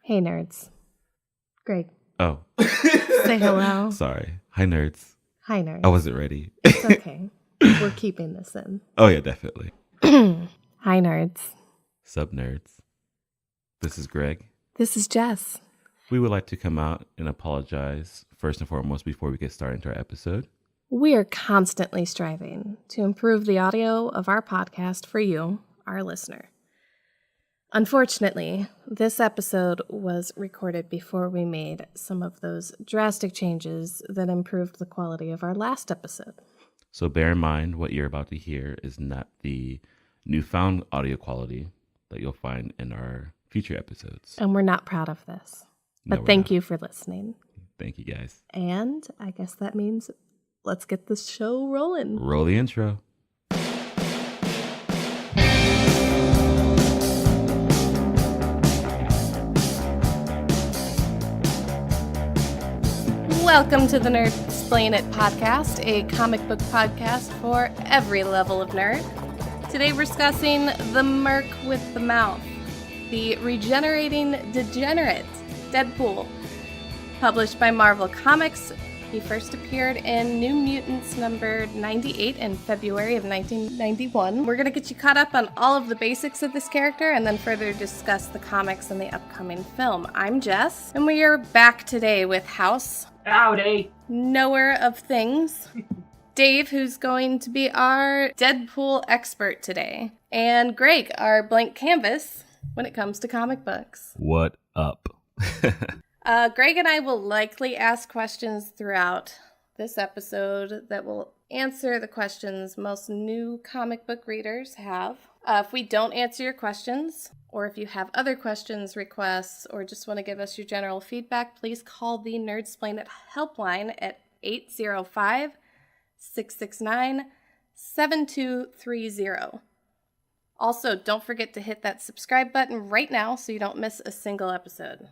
Hey, nerds. Greg. Oh. Say hello. Sorry. Hi, nerds. Hi, nerds. I wasn't ready. It's okay. We're keeping this in. Oh, yeah, definitely. Hi, nerds. Sup, nerds. This is Greg. This is Jess. We would like to come out and apologize, first and foremost, before we get started into our episode. We are constantly striving to improve the audio of our podcast for you, our listener. Unfortunately, this episode was recorded before we made some of those drastic changes that improved the quality of our last episode. So bear in mind what you're about to hear is not the newfound audio quality that you'll find in our future episodes. And we're not proud of this. But thank you for listening. Thank you, guys. And I guess that means let's get this show rolling. Roll the intro. Welcome to the Nerdsplain It podcast, a comic book podcast for every level of nerd. Today we're discussing The Merc with the Mouth, the regenerating degenerate Deadpool, published by Marvel Comics. He first appeared in New Mutants number 98 in February of 1991. We're going to get you caught up on all of the basics of this character and then further discuss the comics and the upcoming film. I'm Jess, and we are back today with House. Howdy. Knower of things. Dave, who's going to be our Deadpool expert today. And Greg, our blank canvas when it comes to comic books. What up? Greg and I will likely ask questions throughout this episode that will answer the questions most new comic book readers have. If we don't answer your questions, or if you have other questions, requests, or just want to give us your general feedback, please call the Nerdsplain It helpline at 805-669-7230. Also, don't forget to hit that subscribe button right now so you don't miss a single episode.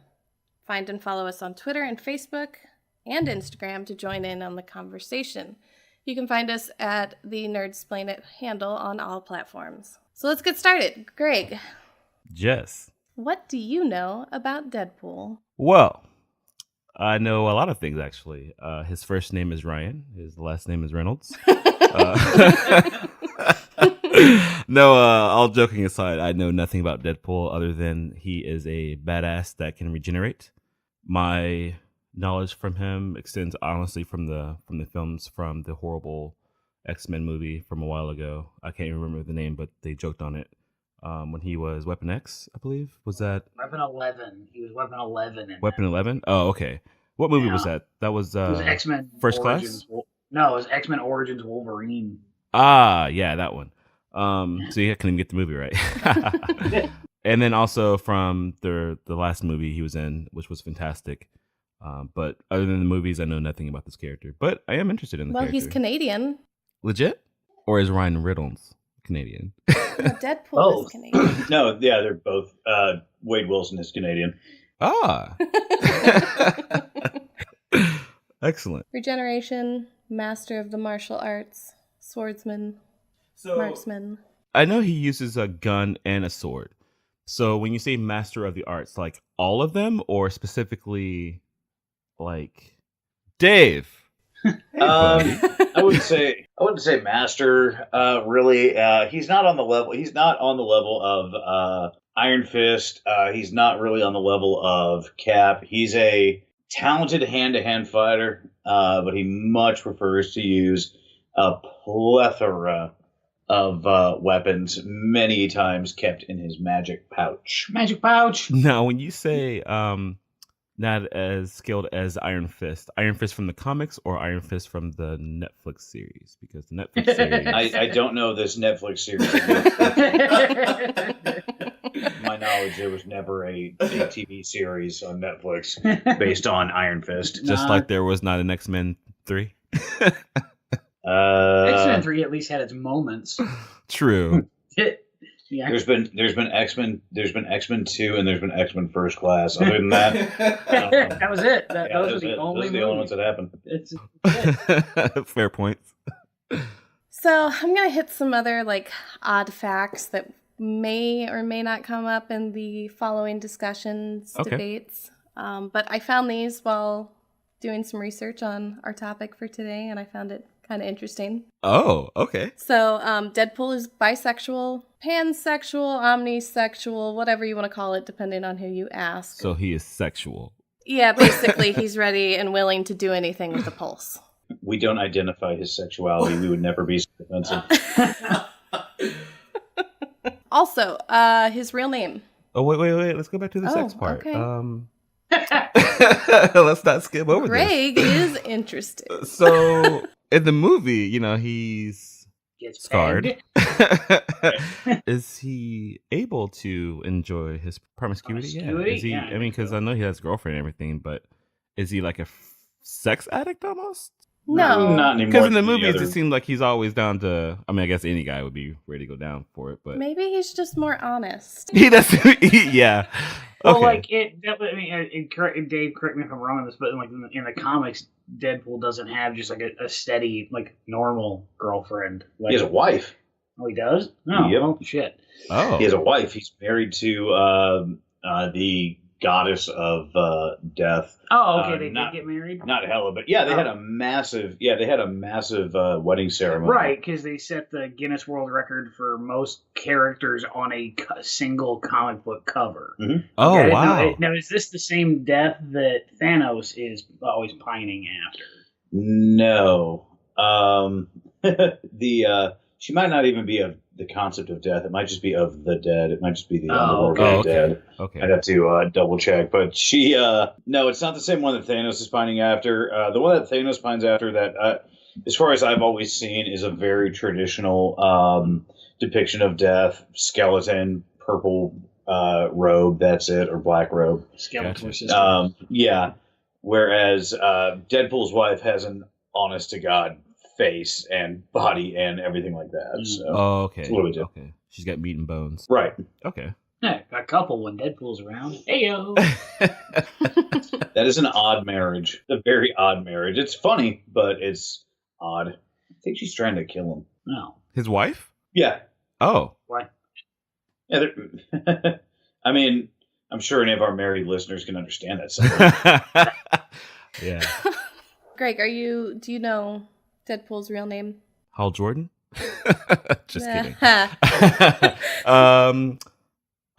Find and follow us on Twitter and Facebook and Instagram to join in on the conversation. You can find us at the Nerdsplain It handle on all platforms. So let's get started. Greg. Jess. What do you know about Deadpool? Well, I know a lot of things, actually. His first name is Ryan. His last name is Reynolds. No, all joking aside, I know nothing about Deadpool other than he is a badass that can regenerate. My knowledge from him extends honestly from the films from the horrible X-Men movie from a while ago. I can't even remember the name, but they joked on it when he was Weapon X, I believe. Was that Weapon 11? He was Weapon 11. Weapon 11? Oh, okay. What movie was that? That was, it was X-Men First Origins. Class? No, it was X-Men Origins Wolverine. Ah, yeah, that one. So you couldn't even get the movie right. And then also from the last movie he was in, which was fantastic. But other than the movies, I know nothing about this character. But I am interested in the character. Well, he's Canadian. Legit? Or is Ryan Reynolds Canadian? Deadpool is Canadian. No, yeah, they're both. Wade Wilson is Canadian. Ah. Excellent. Regeneration, master of the martial arts, swordsman, marksman. I know he uses a gun and a sword. So when you say master of the arts, like all of them or specifically like Dave? I wouldn't say master. Really, he's not on the level. He's not on the level of Iron Fist. He's not really on the level of Cap. He's a talented hand-to-hand fighter, but he much prefers to use a plethora of weapons, many times kept in his magic pouch. Magic pouch. Now, when you say not as skilled as Iron Fist from the comics or Iron Fist from the Netflix series? Because the Netflix series... I don't know this Netflix series. My knowledge, there was never a TV series on Netflix based on Iron Fist. Just like there was not an X-Men 3? X-Men 3 at least had its moments. True. There's been X-Men 2 and there's been X-Men First Class. Other than that, that was it. Those are the only ones that happened. Fair point. So I'm going to hit some other odd facts that may or may not come up in the following discussions, debates. But I found these while doing some research on our topic for today, and I found it kind of interesting. Oh, okay. So Deadpool is bisexual, pansexual, omnisexual, whatever you want to call it, depending on who you ask. So he is sexual. Yeah, basically, he's ready and willing to do anything with a pulse. We don't identify his sexuality. We would never be so offensive. Also, his real name. Oh, wait. Let's go back to the sex part. Okay. Let's not skip over Greg is interested. this. So, in the movie, he's Gets scarred. pegged. Is he able to enjoy his promiscuity? Promiscuity? Is he? Yeah, I mean, because I know he has a girlfriend and everything, but is he like a sex addict almost? No. Not anymore. Because in the than movies, other- it seemed like he's always down to. I mean, I guess any guy would be ready to go down for it, but Maybe he's just more honest. he does. Yeah. Well, Okay. like Dave, correct me if I'm wrong on this, but like in the comics, Deadpool doesn't have just like a steady, like normal girlfriend. Like, He has a wife. Oh, he does? No. Yep. Oh, shit. Oh. He has a wife. He's married to the goddess of death. Oh, okay. They not- did get married? Not Hela, but yeah, they had a massive. Yeah, they had a massive wedding ceremony. Right, because they set the Guinness World Record for most characters on a single comic book cover. Oh, Okay, wow. Now, is this the same death that Thanos is always pining after? No. She might not even be of the concept of death. It might just be of the dead. It might just be the underworld Oh, of the okay. dead. Okay. I'd have to double check, but she no, it's not the same one that Thanos is pining after. The one that Thanos pines after, that as far as I've always seen, is a very traditional depiction of death: skeleton, purple robe, that's it, or black robe. Skeletor Gotcha. sister. Yeah. Whereas Deadpool's wife has an honest to God face and body and everything like that. So. Oh, okay. It's a little bit different. Okay. She's got meat and bones. Right. Okay. Yeah, a couple when Deadpool's around. Heyo. That is an odd marriage. A very odd marriage. It's funny, but it's odd. I think she's trying to kill him. No. His wife? Yeah. Oh. Why? Yeah. I mean, I'm sure any of our married listeners can understand that. Somewhere. Yeah. Greg, do you know Deadpool's real name? Hal Jordan? Just kidding.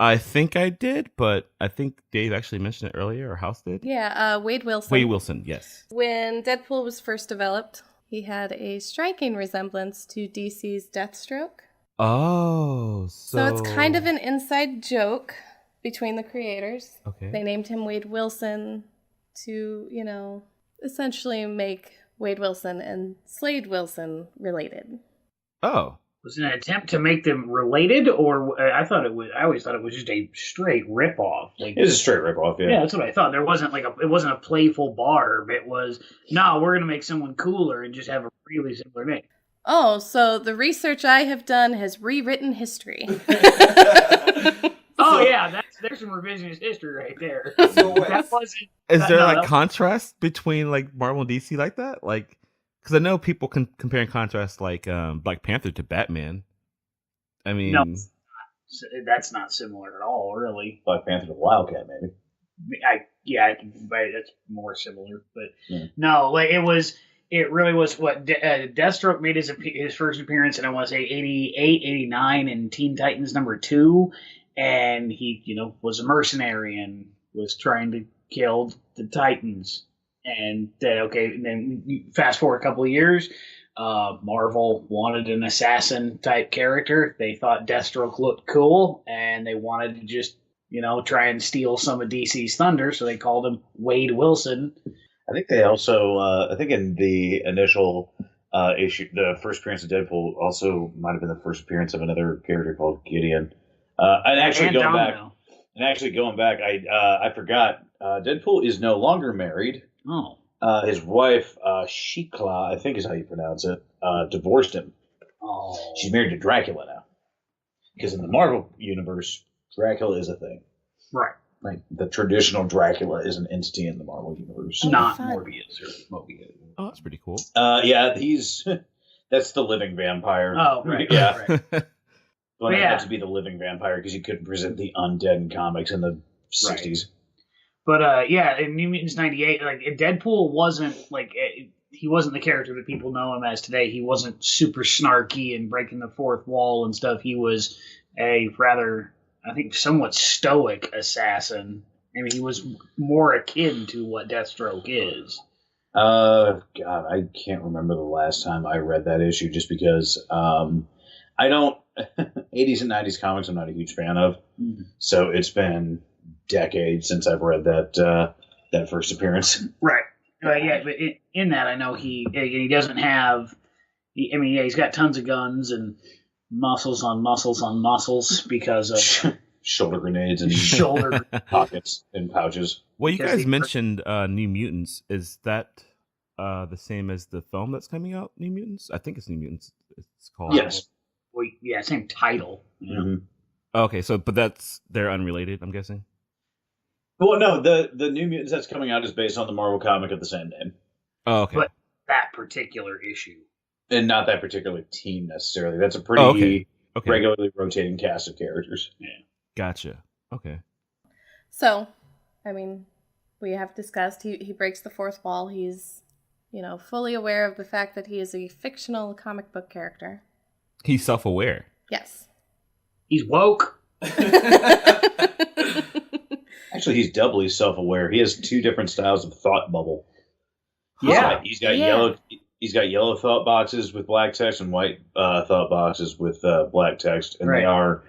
I think I did, but I think Dave actually mentioned it earlier, or House did. Yeah, Wade Wilson. Wade Wilson, yes. When Deadpool was first developed, he had a striking resemblance to DC's Deathstroke. Oh, So it's kind of an inside joke between the creators. Okay. They named him Wade Wilson to, essentially make Wade Wilson and Slade Wilson related. Oh. Was it an attempt to make them related, or I always thought it was just a straight ripoff. Like, It was a straight ripoff, yeah. yeah, that's what I thought. There wasn't it wasn't a playful barb. It was, no, we're gonna make someone cooler and just have a really similar name. Oh, so the research I have done has rewritten history. Oh yeah, there's some revisionist history right there. That wasn't. Is there no, that- contrast between Marvel and DC like that? Because I know people can compare and contrast Black Panther to Batman. I mean, No. That's not similar at all, really. Black Panther the Wildcat, maybe. That's more similar, but Yeah. no, it really was what Deathstroke made his first appearance in, I want to say 88, 89 in Teen Titans #2, and he was a mercenary and was trying to kill the Titans, and then you fast forward a couple of years. Marvel wanted an assassin type character. They thought Deathstroke looked cool, and they wanted to just try and steal some of DC's thunder, so they called him Wade Wilson. I think they also, I think in the initial issue, the first appearance of Deadpool also might have been the first appearance of another character called Gideon. And actually And going back, I forgot. Deadpool is no longer married. Oh. His wife, Shikla, I think is how you pronounce it, divorced him. Oh. She's married to Dracula now. Because in the Marvel universe, Dracula is a thing. Right. Like the traditional Dracula is an entity in the Marvel universe. Oh, Not fun. Morbius or Mobius. oh, that's pretty cool. Yeah, that's the living vampire. Oh, right. Yeah. Right. Well, it had to be the living vampire because you couldn't present the undead in comics in the 60s. But in New Mutants '98, like Deadpool wasn't he wasn't the character that people know him as today. He wasn't super snarky and breaking the fourth wall and stuff. He was a rather, I think, somewhat stoic assassin. I mean, he was more akin to what Deathstroke is. God, I can't remember the last time I read that issue just because I don't 80s and 90s comics I'm not a huge fan of. So it's been decades since I've read that first appearance. Right. But in that I know he doesn't have he's got tons of guns and muscles on muscles on muscles because of shoulder grenades and shoulder pockets and pouches. Well, you guys mentioned New Mutants. Is that the same as the film that's coming out, New Mutants? I think it's New Mutants. It's called. Yes. Well, yeah, same title. Mm-hmm. Okay, but they're unrelated, I'm guessing. Well, no, the New Mutants that's coming out is based on the Marvel comic of the same name. Oh, okay. But that particular issue. And not that particular team necessarily. That's a pretty Okay. regularly rotating cast of characters. Yeah. Gotcha. Okay. So, I mean, we have discussed he breaks the fourth wall. He's, fully aware of the fact that he is a fictional comic book character. He's self-aware. Yes. He's woke. Actually, he's doubly self-aware. He has two different styles of thought bubble. Yeah. He's got yellow. He's got yellow thought boxes with black text and white thought boxes with black text, and they are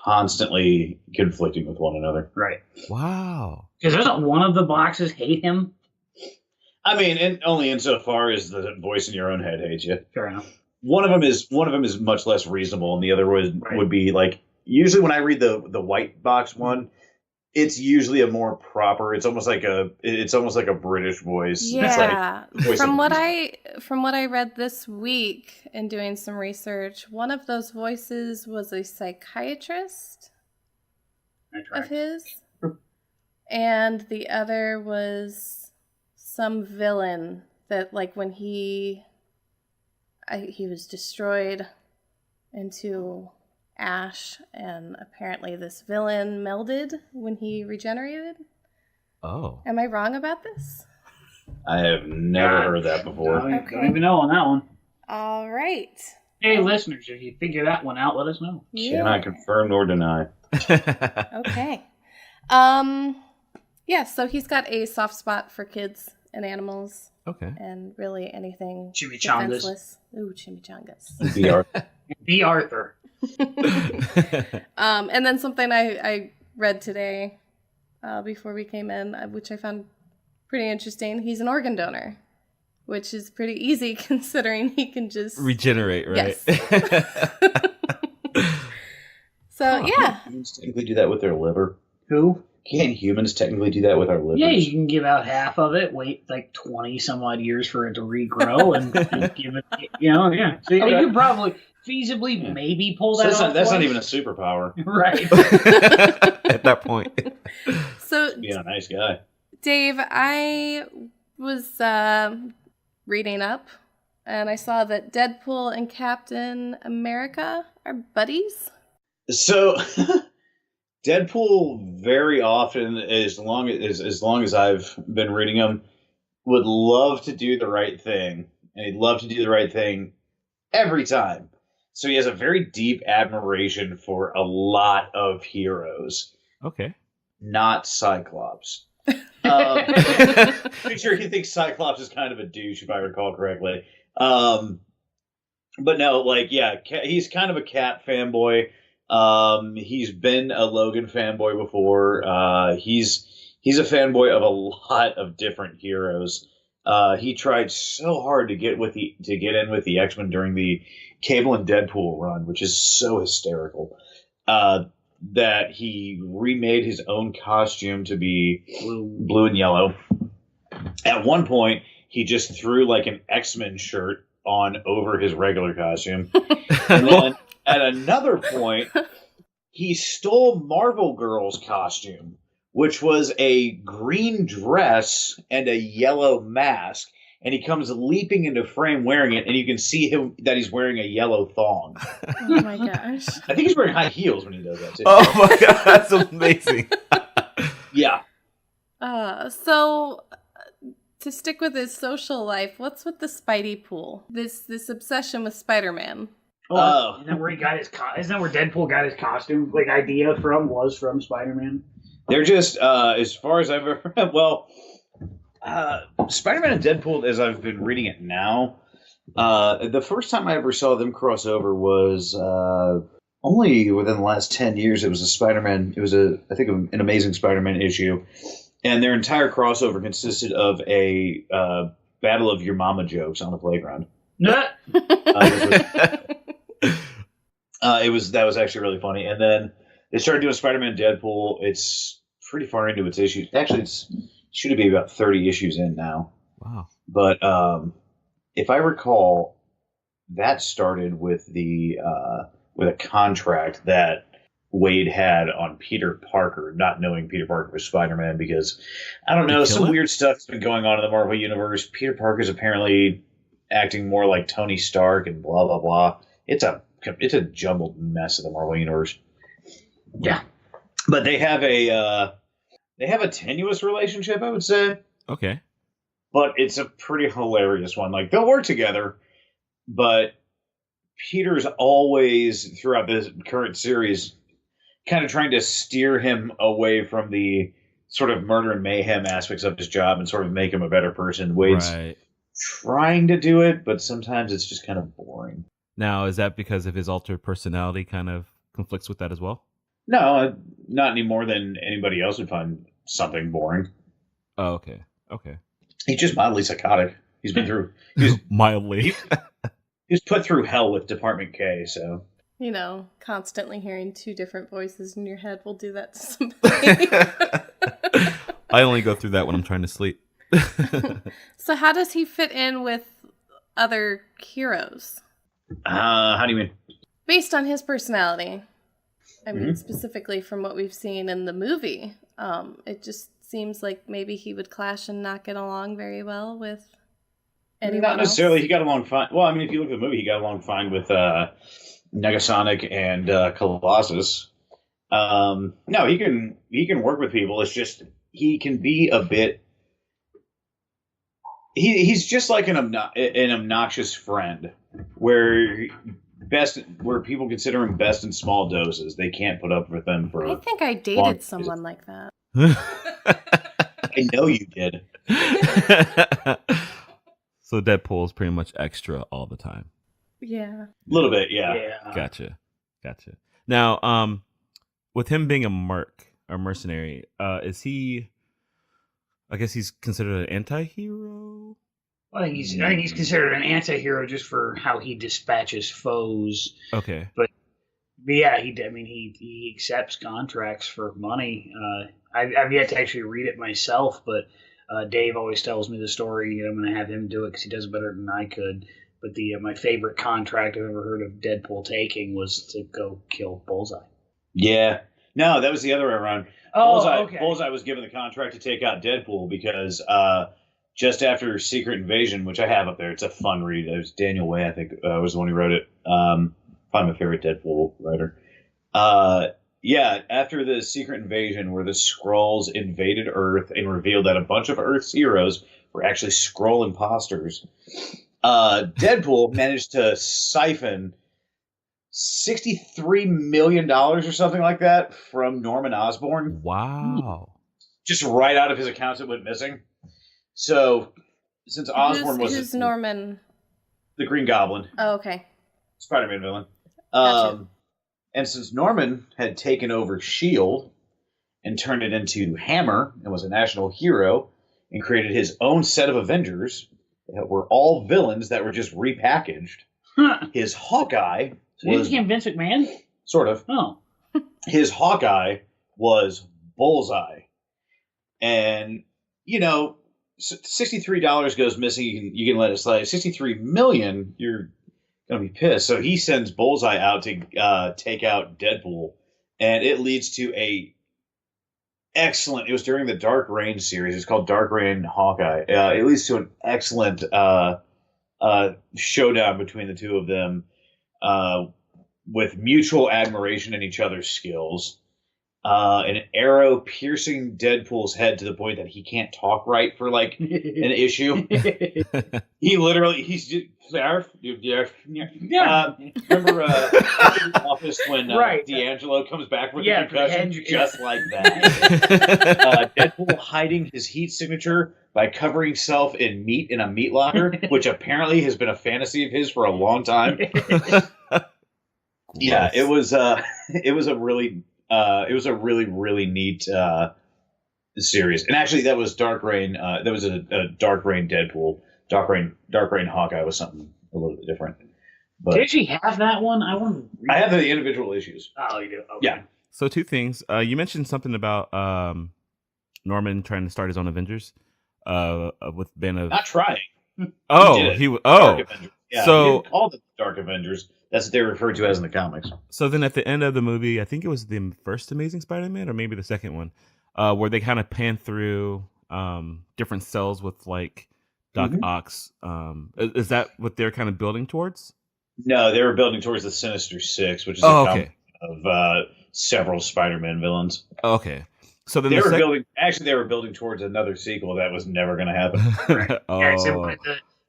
constantly conflicting with one another. Right. Wow. Because doesn't one of the boxes hate him? I mean, and only insofar as the voice in your own head hates you. Fair enough. One of them is much less reasonable, and the other would be like usually when I read the white box one, it's usually a more proper. It's almost like a British voice. Yeah. It's like from what I read this week in doing some research, one of those voices was a psychiatrist of his, and the other was some villain that, like, when he was destroyed into ash, and apparently this villain melded when he regenerated. Oh. Am I wrong about this? I have never heard that before. Don't even know on that one. All right. Hey, listeners, if you figure that one out, let us know. Cannot confirm nor deny. Okay. Yeah, so he's got a soft spot for kids and animals. Okay. And really anything Chimichangas. defenseless. Ooh, chimichangas. Be Arthur. And then something I read today before we came in, which I found pretty interesting. He's an organ donor, which is pretty easy considering he can just regenerate, right? Yes. So, yeah. Humans technically do that with their liver. Who? Can't humans technically do that with our livers? Yeah, you can give out half of it, wait like 20 some odd years for it to regrow, and give it, yeah. So you could probably feasibly maybe pull that off. That's not even a superpower. Right. At that point. So, Being a nice guy. Dave, I was reading up, and I saw that Deadpool and Captain America are buddies. So, Deadpool very often, as long as I've been reading him, would love to do the right thing, and he'd love to do the right thing every time. So he has a very deep admiration for a lot of heroes. Okay. Not Cyclops. Pretty sure he thinks Cyclops is kind of a douche, if I recall correctly. But no, he's kind of a Cap fanboy. He's been a Logan fanboy before. He's a fanboy of a lot of different heroes. He tried so hard to get in with the X-Men during the Cable and Deadpool run, which is so hysterical. That he remade his own costume to be blue and yellow. At one point, he just threw like an X-Men shirt on over his regular costume. And then at another point, he stole Marvel Girl's costume, which was a green dress and a yellow mask. and he comes leaping into frame wearing it, and you can see him that he's wearing a yellow thong. Oh my gosh. I think he's wearing high heels when he does that too. Oh my god, that's amazing. Yeah. So to stick with his social life, what's with the Spidey pool? This obsession with Spider-Man. Oh, isn't that where he got his? Isn't that where Deadpool got his costume idea from? Was from Spider-Man. They're just as far as I've ever. Well, Spider-Man and Deadpool, as I've been reading it now, the first time I ever saw them cross over was only within the last 10 years. It was a Spider-Man. It was I think an Amazing Spider-Man issue, and their entire crossover consisted of a battle of your mama jokes on the playground. That was actually really funny. And then they started doing Spider-Man Deadpool. It's pretty far into its issues. Actually, it should be about 30 issues in now. Wow. But if I recall, that started with with a contract that Wade had on Peter Parker, not knowing Peter Parker was Spider-Man, because I don't know, some weird stuff has been going on in the Marvel Universe. Peter Parker's apparently acting more like Tony Stark and blah blah blah. It's a jumbled mess of the Marvel Universe. Yeah, but they have a tenuous relationship, I would say. Okay, but it's a pretty hilarious one. Like, they'll work together, but Peter's always throughout this current series kind of trying to steer him away from the sort of murder and mayhem aspects of his job and sort of make him a better person. Wade's trying to do it, but sometimes it's just kind of boring. Now, is that because of his altered personality kind of conflicts with that as well? No, not any more than anybody else would find something boring. Oh, okay. Okay. He's just mildly psychotic. He's been through... Mildly. He's put through hell with Department K, so... You know, constantly hearing two different voices in your head will do that to somebody. I only go through that when I'm trying to sleep. So how does he fit in with other heroes? How do you mean? Based on his personality. I mean, specifically from what we've seen in the movie. It just seems like maybe he would clash and not get along very well with anyone Not necessarily. else. He got along fine. Well, I mean, if you look at the movie, he got along fine with Negasonic and Colossus. No, he can work with people. It's just he can be a bit... He's just like an obnoxious friend, where people consider him best in small doses. They can't put up with them for... I think I dated someone like that. I know you did. So Deadpool is pretty much extra all the time. Yeah. A little bit, yeah. Gotcha. Now, with him being a merc, or mercenary, is he... I guess he's considered an anti-hero? I think he's considered an anti-hero just for how he dispatches foes. Okay. But yeah, he accepts contracts for money. I've yet to actually read it myself, but Dave always tells me the story, and I'm going to have him do it because he does it better than I could. But my favorite contract I've ever heard of Deadpool taking was to go kill Bullseye. Yeah. No, that was the other way around. Bullseye was given the contract to take out Deadpool because just after Secret Invasion, which I have up there, it's a fun read. It was Daniel Way, I think, was the one who wrote it. Probably my favorite Deadpool writer. After the Secret Invasion, where the Skrulls invaded Earth and revealed that a bunch of Earth's heroes were actually Skrull imposters, Deadpool managed to siphon $63 million or something like that from Norman Osborn. Wow. Just right out of his accounts, it went missing. So, since Osborn who's Norman? The Green Goblin. Oh, okay. Spider-Man villain. Gotcha. And since Norman had taken over S.H.I.E.L.D. and turned it into Hammer and was a national hero and created his own set of Avengers that were all villains that were just repackaged, his Hawkeye... So he became Vince McMahon? Sort of. Oh. His Hawkeye was Bullseye. And, $63 goes missing. You can let it slide. $63 million, you're going to be pissed. So he sends Bullseye out to take out Deadpool. And it leads to a excellent. It was during the Dark Reign series. It's called Dark Reign Hawkeye. It leads to an excellent showdown between the two of them, with mutual admiration in each other's skills. An arrow piercing Deadpool's head to the point that he can't talk right for like an issue. He's just remember the Office when D'Angelo comes back with a concussion, just like that. Deadpool hiding his heat signature by covering himself in meat in a meat locker, which apparently has been a fantasy of his for a long time. Yeah, it was a really really neat series, and actually that was Dark Reign. That was a Dark Reign Deadpool. Dark Reign Hawkeye was something a little bit different. But did you have that one? I have the individual issues. Oh, you do? Okay. Yeah. So two things. You mentioned something about Norman trying to start his own Avengers. With Ben of not trying. He was. Oh, yeah, so all the Dark Avengers. That's what they refer to as in the comics. So then at the end of the movie, I think it was the first Amazing Spider-Man or maybe the second one, where they kind of pan through different cells with like Doc Ock's. Is that what they're kind of building towards? No, they were building towards the Sinister Six, which is a combination of several Spider-Man villains. Okay. So then they were building towards another sequel that was never going to happen. Right.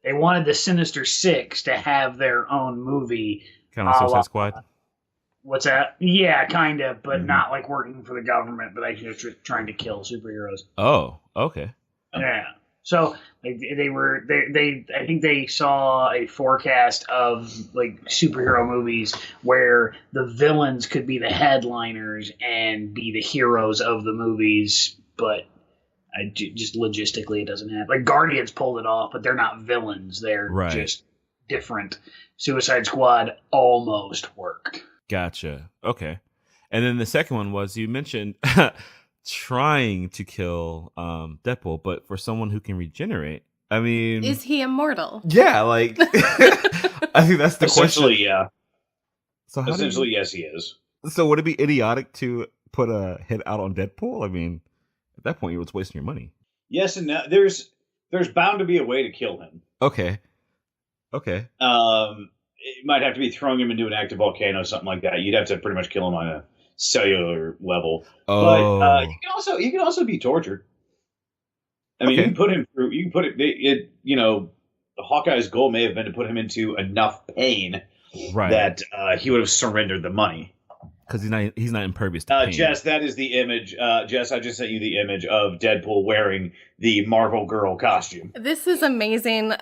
They wanted the Sinister Six to have their own movie. Kind of Suicide Squad? What's that? Yeah, kind of, but not like working for the government, but actually just trying to kill superheroes. Oh, okay. Yeah. So I think they saw a forecast of like superhero movies where the villains could be the headliners and be the heroes of the movies, but just logistically it doesn't happen. Like Guardians pulled it off, but they're not villains. They're just different. Suicide Squad almost worked. Gotcha. Okay. And then the second one was, you mentioned trying to kill Deadpool, but for someone who can regenerate, I mean, is he immortal? Yeah, like I think that's the essentially, question. Yeah. So essentially, yes, he is. So would it be idiotic to put a hit out on Deadpool? I mean, at that point, you're just wasting your money. Yes and no. There's bound to be a way to kill him. Okay. It might have to be throwing him into an active volcano, something like that. You'd have to pretty much kill him on a cellular level. Oh. But he can also be tortured. I mean, you can put him through. You can put it. Hawkeye's goal may have been to put him into enough pain that he would have surrendered the money. Because he's not impervious to pain. Jess, that is the image. Jess, I just sent you the image of Deadpool wearing the Marvel Girl costume. This is amazing.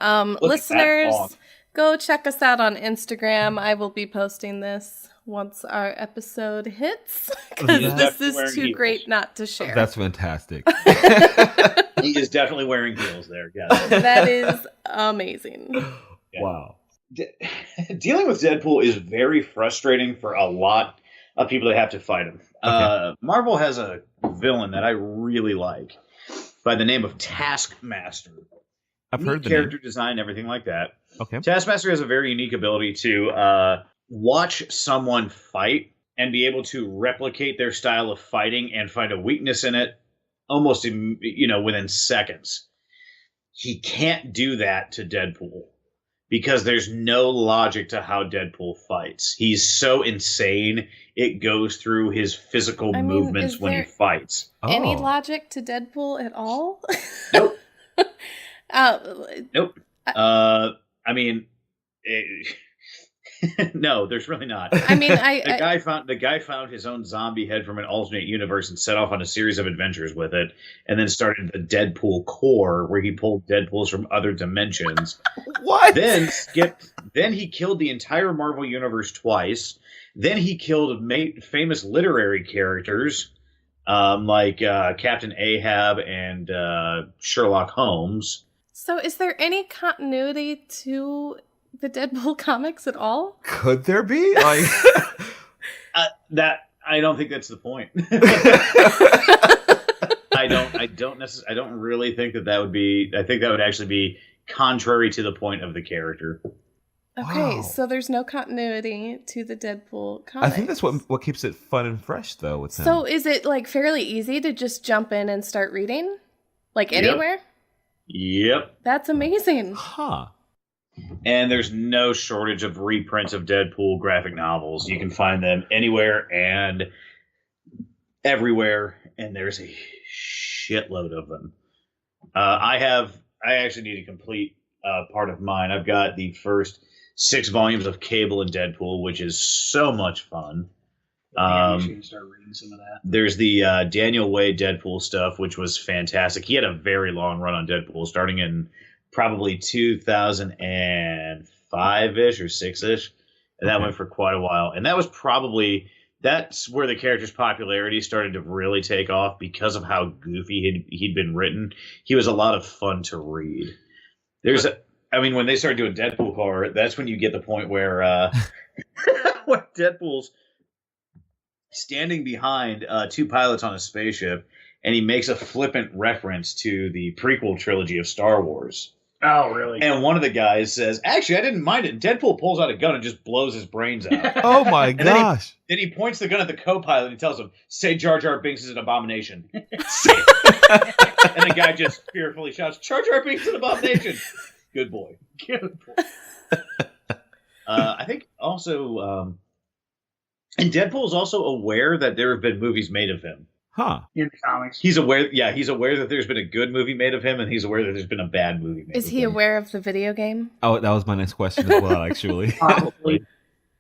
Listeners, go check us out on Instagram. I will be posting this once our episode hits, because this is too great not to share. That's fantastic. He is definitely wearing heels there. Yes. That is amazing. Yeah. Wow. Dealing with Deadpool is very frustrating for a lot of people that have to fight him. Okay. Marvel has a villain that I really like by the name of Taskmaster. I've heard the character design, everything like that. Okay. Taskmaster has a very unique ability to watch someone fight and be able to replicate their style of fighting and find a weakness in it almost within seconds. He can't do that to Deadpool because there's no logic to how Deadpool fights. He's so insane, it goes through his physical movements when he fights. Any logic to Deadpool at all? Nope. Nope. No, there's really not. I mean, the guy found his own zombie head from an alternate universe and set off on a series of adventures with it, and then started the Deadpool Corps, where he pulled Deadpools from other dimensions. What? Then he killed the entire Marvel universe twice. Then he killed famous literary characters like Captain Ahab and Sherlock Holmes. So, is there any continuity to the Deadpool comics at all? Could there be? Like that? I don't think that's the point. I don't really think that would be. I think that would actually be contrary to the point of the character. Okay, Wow. so there's no continuity to the Deadpool I comics. think that's what keeps it fun and fresh, though, with him. So is it like fairly easy to just jump in and start reading? Like Yep. anywhere? Yep. That's amazing. Huh. And there's no shortage of reprints of Deadpool graphic novels. You can find them anywhere and everywhere, and there's a shitload of them. I actually need to complete part of mine. I've got the first 6 volumes of Cable and Deadpool, which is so much fun. You should start reading some of that. There's the Daniel Way Deadpool stuff, which was fantastic. He had a very long run on Deadpool, starting in probably 2005-ish or 6-ish. And that went for quite a while. And that's where the character's popularity started to really take off because of how goofy he'd been written. He was a lot of fun to read. When they started doing Deadpool core, that's when you get the point where when Deadpool's standing behind 2 pilots on a spaceship, and he makes a flippant reference to the prequel trilogy of Star Wars. Oh, really? And one of the guys says, actually, I didn't mind it. Deadpool pulls out a gun and just blows his brains out. Oh my gosh. Then he points the gun at the co-pilot and he tells him, say Jar Jar Binks is an abomination. Say it. And the guy just fearfully shouts, Jar Jar Binks is an abomination. Good boy. Good boy. I think also, and Deadpool's also aware that there have been movies made of him. Huh. In the comics. He's aware that there's been a good movie made of him, and he's aware that there's been a bad movie made Is of he him. aware of the video game? Oh, that was my next question as well, actually. Probably.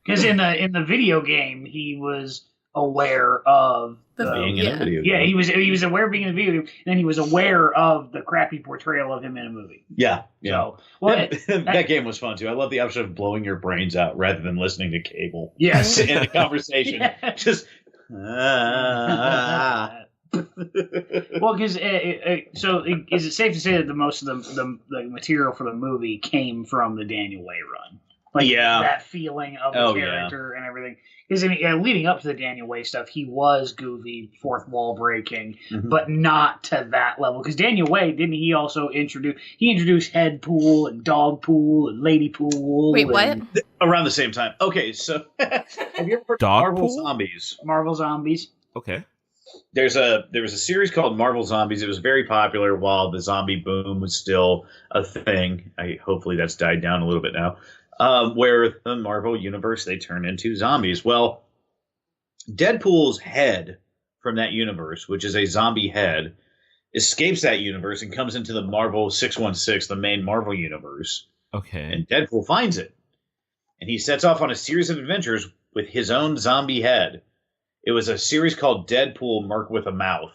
Because in the video game, he was aware of being in a video game. Yeah, he was aware of being in the video game, and then he was aware of the crappy portrayal of him in a movie. Yeah. So, well, that game was fun too. I love the option of blowing your brains out rather than listening to Cable. Yes. In the conversation. Yeah. Just well, because is it safe to say that the most of the material for the movie came from the Daniel Way run? Like that feeling of the character and everything. Because leading up to the Daniel Way stuff, he was goofy, fourth wall breaking, but not to that level. Because Daniel Way, didn't he also introduced head pool and dog pool and lady pool? Wait, what? Around the same time. Okay, so have you ever heard of Marvel Zombies? Marvel Zombies. Okay. There was a series called Marvel Zombies. It was very popular while the zombie boom was still a thing. Hopefully that's died down a little bit now. Where the Marvel universe, they turn into zombies. Well, Deadpool's head from that universe, which is a zombie head, escapes that universe and comes into the Marvel 616, the main Marvel universe. Okay. And Deadpool finds it. And he sets off on a series of adventures with his own zombie head. It was a series called Deadpool, Merc with a Mouth.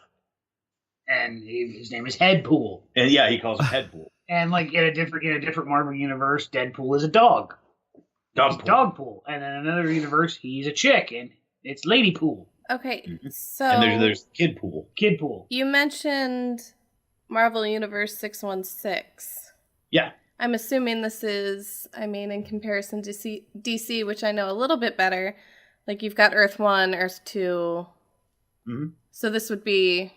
And his name is Headpool. And yeah, he calls him Headpool. And like in a different Marvel universe, Deadpool is a dog. Dogpool. And in another universe, he's a chick, and it's Ladypool. Okay, so... And there's Kidpool. Kidpool. You mentioned Marvel Universe 616. Yeah. I'm assuming this is, in comparison to DC, which I know a little bit better. Like, you've got Earth 1, Earth 2. Mm-hmm. So this would be...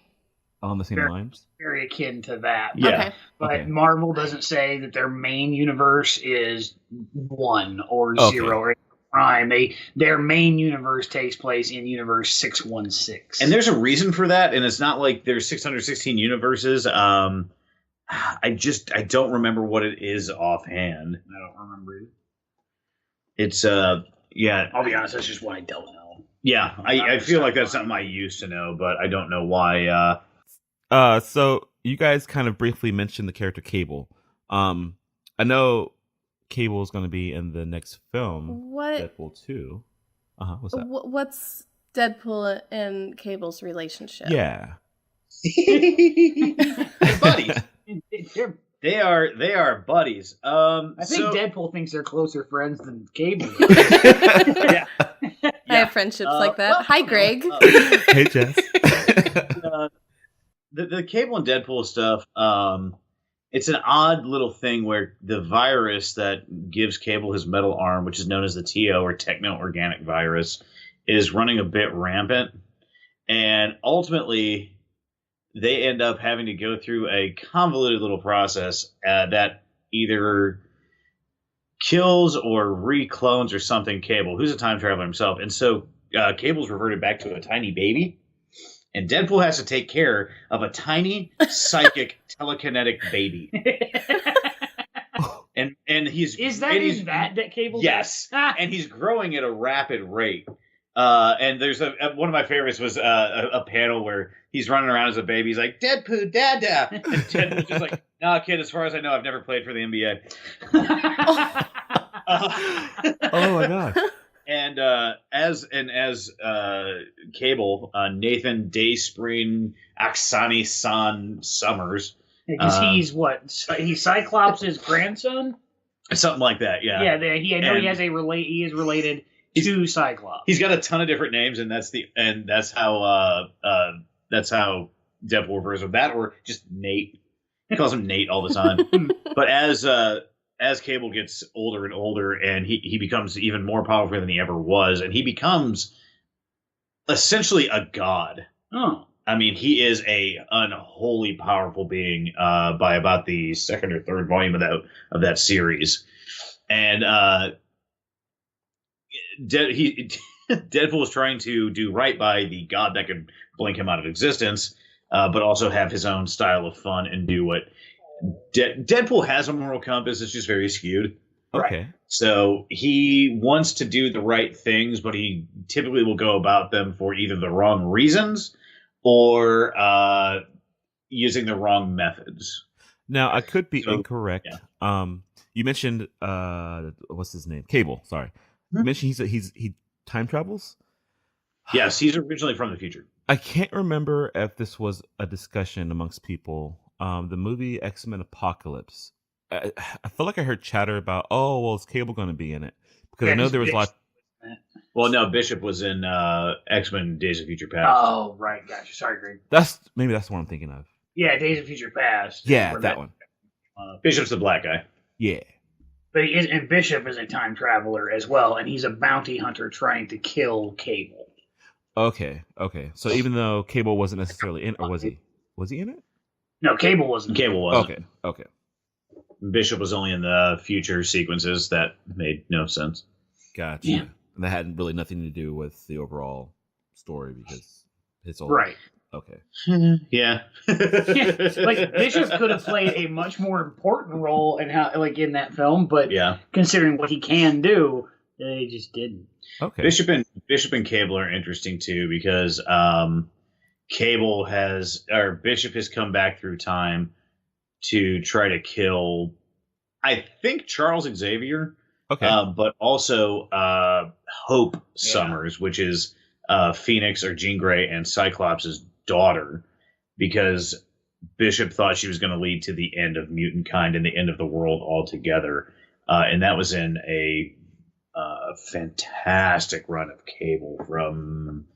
On the same lines? Very akin to that. Yeah. Okay. But Marvel doesn't say that their main universe is 1 or 0 or Prime. Their main universe takes place in Universe 616. And there's a reason for that, and it's not like there's 616 universes. I don't remember what it is offhand. I don't remember it. It's yeah. I'll be honest, that's just what I don't know. Yeah, I feel like that's something I used to know, but I don't know why. So you guys kind of briefly mentioned the character Cable. I know Cable is going to be in the next film, Deadpool 2. What's that? What's Deadpool and Cable's relationship? Yeah. They're buddies. They are buddies. I think Deadpool thinks they're closer friends than Cable. Yeah. I have friendships like that. Hi, Greg. Hey, Jess. The Cable and Deadpool stuff, it's an odd little thing where the virus that gives Cable his metal arm, which is known as the TO, or techno-organic virus, is running a bit rampant. And ultimately, they end up having to go through a convoluted little process that either kills or reclones or something Cable, who's a time traveler himself. And so Cable's reverted back to a tiny baby. And Deadpool has to take care of a tiny, psychic, telekinetic baby. and he's... Is that he's, that Cable? Yes. And he's growing at a rapid rate. And there's one of my favorites was a panel where he's running around as a baby. He's like, Deadpool, Dada. And Deadpool's just like, nah, kid, as far as I know, I've never played for the NBA. Oh my gosh. And as Cable, Nathan Dayspring Aksani-san Summers. Because he's what? He's Cyclops' grandson? Something like that, yeah. Yeah, he is related to Cyclops. He's got a ton of different names, and that's how Deadpool refers to that, or just Nate. He calls him Nate all the time. But as Cable gets older and older, and he becomes even more powerful than he ever was, and he becomes essentially a god. Oh. I mean, he is a unholy powerful being by about the second or third volume of that series. And Deadpool is trying to do right by the god that could blink him out of existence, but also have his own style of fun and do what Deadpool has a moral compass. It's just very skewed. Okay. So he wants to do the right things, but he typically will go about them for either the wrong reasons or using the wrong methods. Now, I could be incorrect. Yeah. You mentioned what's his name? Cable. Sorry. You mentioned he time travels. Yes, he's originally from the future. I can't remember if this was a discussion amongst people. The movie X-Men Apocalypse. I feel like I heard chatter about, is Cable going to be in it? Because I know there was a lot. Well, no, Bishop was in X-Men Days of Future Past. Oh, right. Gotcha. Sorry, Greg. That's the one I'm thinking of. Yeah, Days of Future Past. Yeah, that one. Bishop's the black guy. Yeah. But and Bishop is a time traveler as well, and he's a bounty hunter trying to kill Cable. Okay. So even though Cable wasn't necessarily in, or was he? Was he in it? No, Cable wasn't. Cable wasn't. Okay. Bishop was only in the future sequences. That made no sense. Gotcha. Yeah. And that had really nothing to do with the overall story because it's all right. Okay. Yeah. Like Bishop could have played a much more important role in that film, but considering what he can do, they just didn't. Okay. Bishop and Cable are interesting too because Bishop has come back through time to try to kill, I think, Charles Xavier. Okay. But also Hope Summers, which is Phoenix or Jean Grey and Cyclops' daughter, because Bishop thought she was going to lead to the end of mutant kind and the end of the world altogether. And that was in a fantastic run of Cable from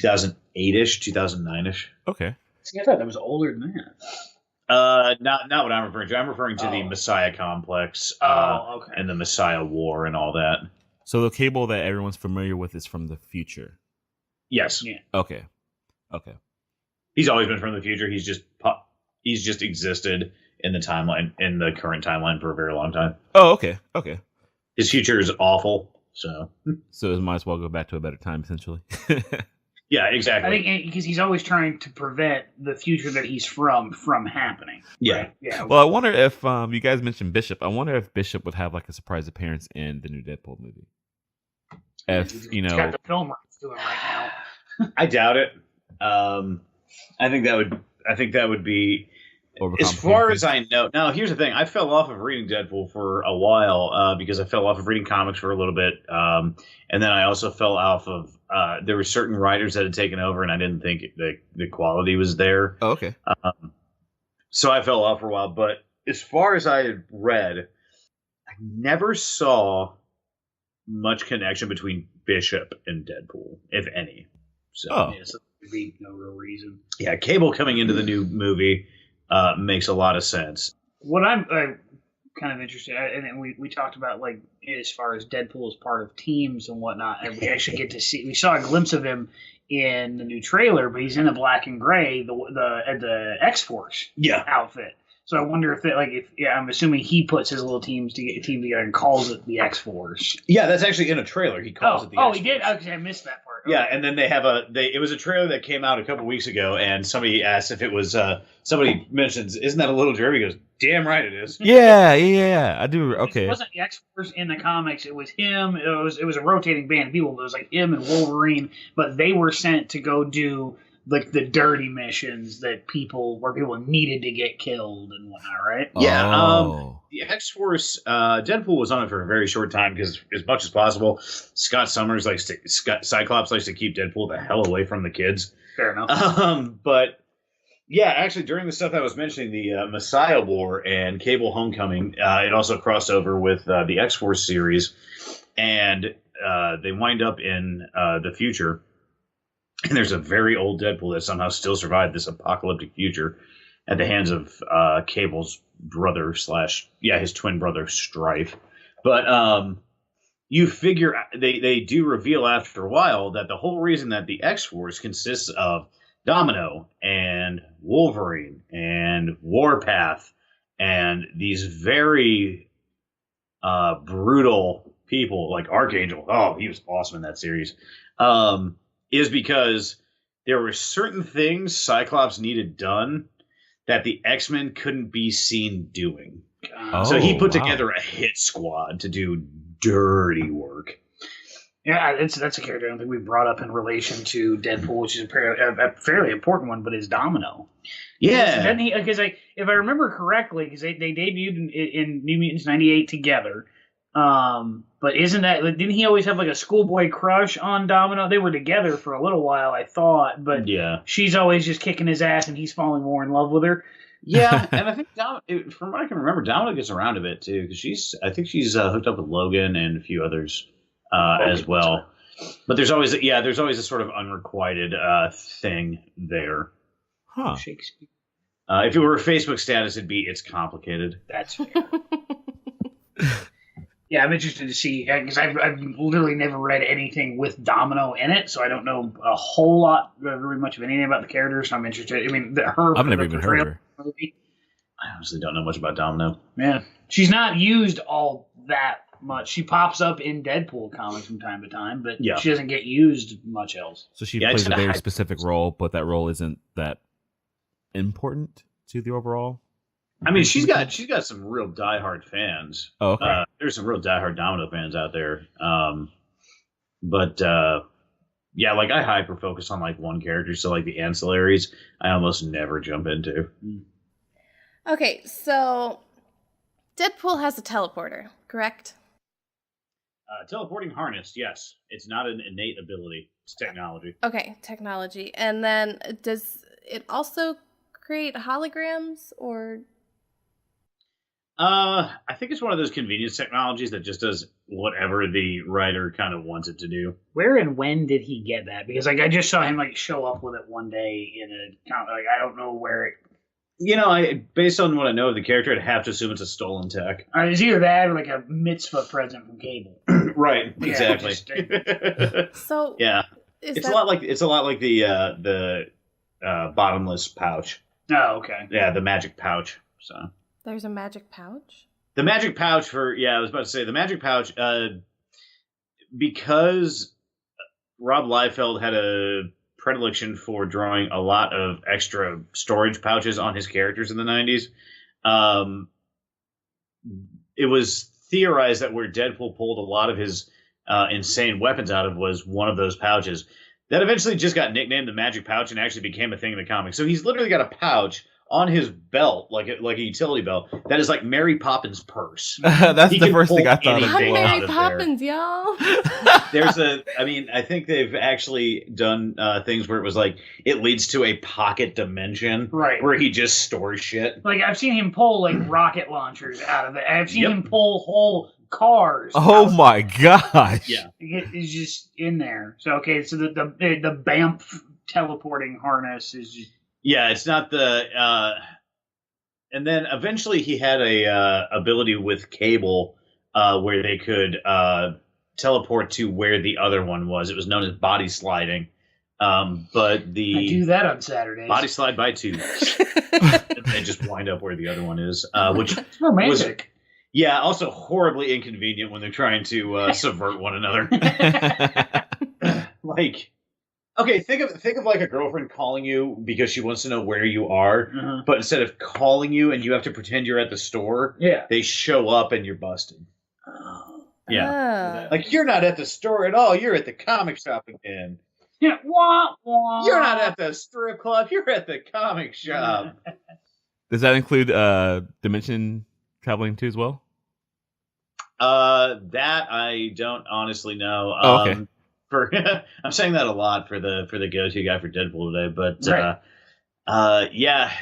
2008-ish, 2009-ish. Okay. See, I thought that was older than that. Not what I'm referring to. I'm referring to the Messiah Complex and the Messiah War and all that. So the Cable that everyone's familiar with is from the future. Yes. Yeah. Okay. He's always been from the future. He's just existed in the timeline, in the current timeline, for a very long time. Oh, okay. His future is awful, so it might as well go back to a better time, essentially. Yeah, exactly. I think because he's always trying to prevent the future that he's from happening. Yeah. Right? Yeah. Well, I wonder if you guys mentioned Bishop. I wonder if Bishop would have like a surprise appearance in the new Deadpool movie. If he's got the film rights to him right now. I doubt it. I think that would be, as far as I know. Now, here's the thing: I fell off of reading Deadpool for a while because I fell off of reading comics for a little bit, and then I also fell off of. There were certain writers that had taken over, and I didn't think the quality was there. Oh, okay. So I fell off for a while. But as far as I had read, I never saw much connection between Bishop and Deadpool, if any. So, so there'd be no real reason. Yeah, Cable coming into the new movie makes a lot of sense. What I'm kind of interested in, and we talked about, like, as far as Deadpool as part of teams and whatnot, and we actually get to see, we saw a glimpse of him in the new trailer, but he's in the black and gray, the X-Force outfit. So I wonder if I'm assuming he puts his little team together and calls it the X-Force. Yeah, that's actually in a trailer. He calls it the X-Force. He did? Okay, I missed that part. Yeah, and then they have it was a trailer that came out a couple weeks ago, and somebody asked if it was, somebody mentions, isn't that a little Jerry? He goes, damn right it is. Yeah, I do. Okay. It wasn't the X-Force in the comics. It was him. It was a rotating band of people. It was like him and Wolverine, but they were sent to go do like the dirty missions where people needed to get killed and whatnot, right? Yeah. The X-Force, Deadpool was on it for a very short time because, as much as possible, Cyclops likes to keep Deadpool the hell away from the kids. Fair enough. But yeah, actually, during the stuff I was mentioning, the Messiah War and Cable Homecoming, it also crossed over with the X-Force series, and they wind up in the future. And there's a very old Deadpool that somehow still survived this apocalyptic future at the hands of Cable's brother / his twin brother Strife. But you figure they do reveal after a while that the whole reason that the X-Force consists of Domino and Wolverine and Warpath and these very brutal people like Archangel. Oh, he was awesome in that series. Is because there were certain things Cyclops needed done that the X-Men couldn't be seen doing. So he put together a hit squad to do dirty work. Yeah, that's a character I don't think we brought up in relation to Deadpool, which is a fairly important one, but is Domino. Yeah. Because if I remember correctly, because they debuted in New Mutants 98 together. But didn't he always have like a schoolboy crush on Domino? They were together for a little while, I thought, but yeah, she's always just kicking his ass and he's falling more in love with her. Yeah, and I think from what I can remember, Domino gets around a bit too, because I think she's hooked up with Logan and a few others as well. But there's always a sort of unrequited thing there. Huh. Shakespeare. If it were a Facebook status, it'd be "It's complicated." That's fair. Yeah, I'm interested to see, because I've literally never read anything with Domino in it, so I don't know a whole lot, very much of anything about the character, so I'm interested. I mean, I've never even heard of her. I honestly don't know much about Domino. Yeah. She's not used all that much. She pops up in Deadpool comics from time to time, but she doesn't get used much else. So she plays a very specific role, but that role isn't that important to the overall? I mean, she's got some real diehard fans. Oh, okay. There's some real diehard Domino fans out there. But like I hyper focus on like one character, so like the ancillaries, I almost never jump into. Okay, so Deadpool has a teleporter, correct? Teleporting harness, yes. It's not an innate ability. It's technology. Okay, technology. And then does it also create holograms or... I think it's one of those convenience technologies that just does whatever the writer kind of wants it to do. Where and when did he get that? Because I just saw him show up with it one day in a I don't know where it. Based on what I know of the character, I'd have to assume it's a stolen tech. It's either that or like a mitzvah present from Cable. Right, exactly. So yeah, it's a lot like the bottomless pouch. Oh, okay. Yeah, the magic pouch. So. There's a magic pouch? The magic pouch I was about to say, the magic pouch, because Rob Liefeld had a predilection for drawing a lot of extra storage pouches on his characters in the 90s, it was theorized that where Deadpool pulled a lot of his insane weapons out of was one of those pouches. That eventually just got nicknamed the magic pouch and actually became a thing in the comics. So he's literally got a pouch on his belt, like a utility belt, that is like Mary Poppins' purse. That's the first thing I thought of. I'm Mary Poppins, y'all. I think they've actually done things where it was like, it leads to a pocket dimension, right, where he just stores shit. Like, I've seen him pull, like, rocket launchers out of it. I've seen him pull whole cars. Oh my gosh. Yeah. It's just in there. So, okay, so the BAMF teleporting harness is just... Yeah, it's not the... and then eventually he had a ability with Cable where they could teleport to where the other one was. It was known as body sliding. But I do that on Saturdays. body slide by two, they just wind up where the other one is, which It's romantic. yeah, also horribly inconvenient when they're trying to subvert one another. Like, okay, think of like a girlfriend calling you because she wants to know where you are, but instead of calling you and you have to pretend you're at the store, they show up and you're busted. Yeah. Oh. Like, you're not at the store at all. You're at the comic shop again. Yeah, wah, wah. You're not at the strip club. You're at the comic shop. Does that include dimension traveling too as well? That I don't honestly know. Okay. I'm saying that a lot for the go-to guy for Deadpool today, but yeah.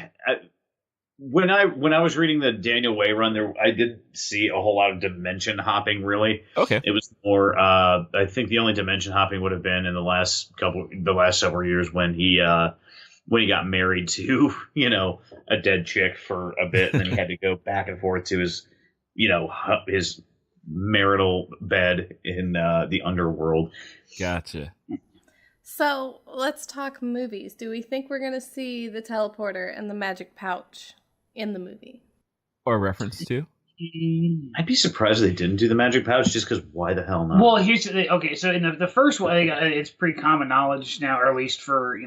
When I was reading the Daniel Way run, I did see a whole lot of dimension hopping. Really, Okay. it was more. I think the only dimension hopping would have been in the last several years when he got married to a dead chick for a bit, and then he had to go back and forth to his his marital bed in the underworld. Gotcha. So let's talk movies. Do we think we're going to see the teleporter and the magic pouch in the movie? Or reference to? I'd be surprised if they didn't do the magic pouch, just because why the hell not? Well, here's the okay. So in the first one, it's pretty common knowledge now, or at least for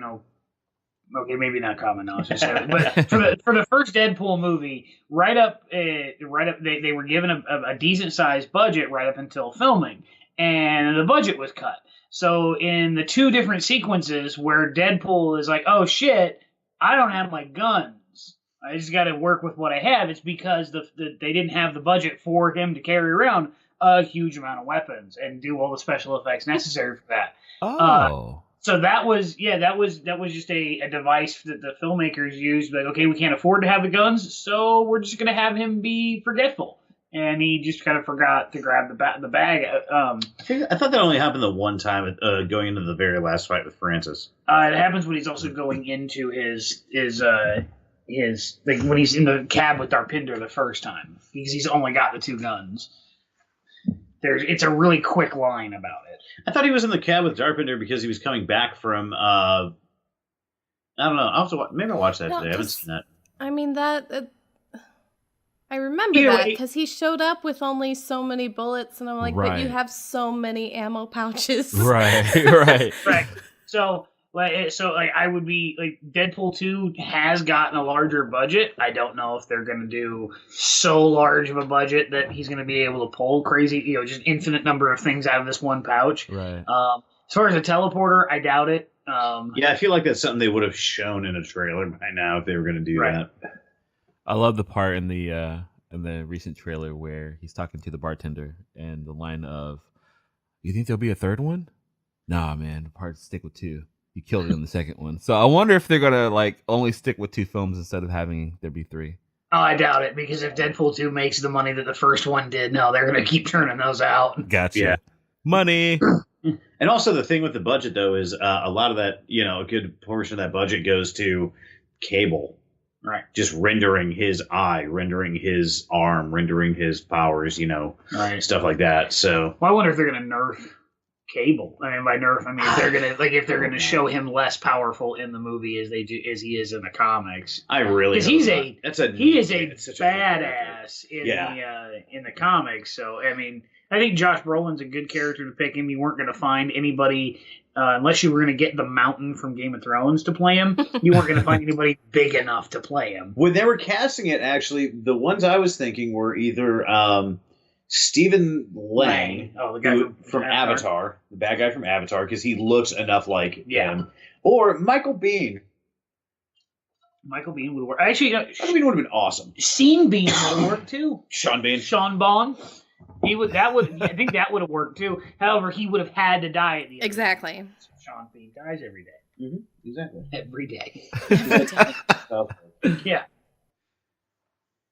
okay, maybe not common knowledge, but for the first Deadpool movie, right up, they were given a decent sized budget right up until filming, and the budget was cut. So in the two different sequences where Deadpool is like, "Oh shit, I don't have my guns. I just got to work with what I have," it's because they didn't have the budget for him to carry around a huge amount of weapons and do all the special effects necessary for that. Oh. So that was just a device that the filmmakers used. Like, okay, we can't afford to have the guns, so we're just going to have him be forgetful. And he just kind of forgot to grab the bag. I thought that only happened the one time going into the very last fight with Francis. It happens when he's also going into his like when he's in the cab with Darpinder the first time, because he's only got the two guns. It's a really quick line about it. I thought he was in the cab with Darpinder because he was coming back from. I don't know. Maybe I'll watch that today. I haven't seen that. I mean that. I remember that because he showed up with only so many bullets, and I'm like, but you have so many ammo pouches. Right. So I would be like, Deadpool 2 has gotten a larger budget. I don't know if they're going to do so large of a budget that he's going to be able to pull crazy, just infinite number of things out of this one pouch. Right. As far as a teleporter, I doubt it. Yeah, I feel like that's something they would have shown in a trailer by now if they were going to do that. I love the part in the recent trailer where he's talking to the bartender and the line of, "You think there'll be a third one?" Nah, man, the part stick with two. You killed it in the second one. So I wonder if they're gonna only stick with two films instead of having there be three. Oh, I doubt it, because if Deadpool 2 makes the money that the first one did, no, they're gonna keep turning those out. Gotcha. Yeah. Money. And also the thing with the budget though is a lot of that, a good portion of that budget goes to Cable. Right. Just rendering his eye, rendering his arm, rendering his powers, stuff like that. So, well, I wonder if they're going to nerf Cable. I mean, by nerf, I mean if they're going to show him less powerful in the movie as he is in the comics. I really, because he is a badass in the comics. So I mean, I think Josh Brolin's a good character to pick him. You weren't going to find anybody. Unless you were going to get the Mountain from Game of Thrones to play him, you weren't going to find anybody big enough to play him. When they were casting it, actually, the ones I was thinking were either Stephen Lang, the guy from Avatar, the bad guy from Avatar, because he looks enough like him, or Michael Biehn. Michael Biehn would work. Actually, Michael Biehn would have been awesome. Sean Bean would work too. Sean Bean. Sean Bond. I think that would have worked too. However, he would have had to die at the end. Exactly. So Sean Bean dies every day. Mm-hmm. Exactly. Every day. Yeah.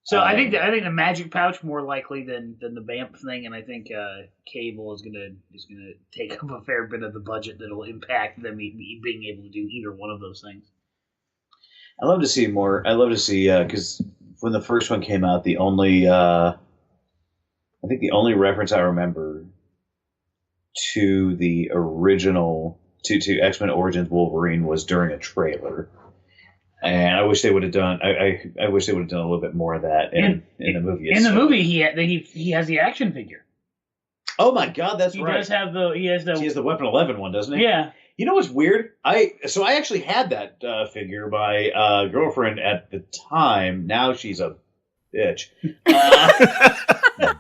So I think the magic pouch more likely than the Vamp thing, and I think Cable is gonna take up a fair bit of the budget that'll impact them being able to do either one of those things. I love to see more. I love to see because when the first one came out, the only reference I remember to the original to X-Men Origins Wolverine was during a trailer. And I wish they would have done. I wish they would have done a little bit more of that in the movie. In the movie, he has the action figure. Oh my God, that's he right. Does have the he has the Weapon 11 one, doesn't he? Yeah. You know what's weird? I actually had that figure. My girlfriend at the time. Now she's a bitch.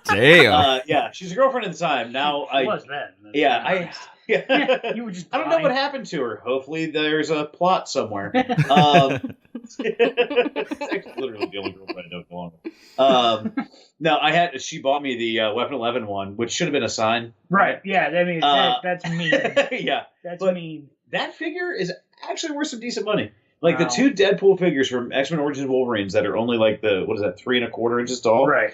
Damn. Yeah, she's a girlfriend at the time. Now she was then. Yeah, Yeah, you were just. I don't know what happened to her. Hopefully, there's a plot somewhere. It's literally the only girlfriend I don't belong with. No, she bought me the Weapon 11 one, which should have been a sign. Right. Yeah. I mean, that's mean. Yeah, that's mean. That figure is actually worth some decent money. Like the two Deadpool figures from X-Men Origins Wolverines that are only like 3¼ inches tall. Right.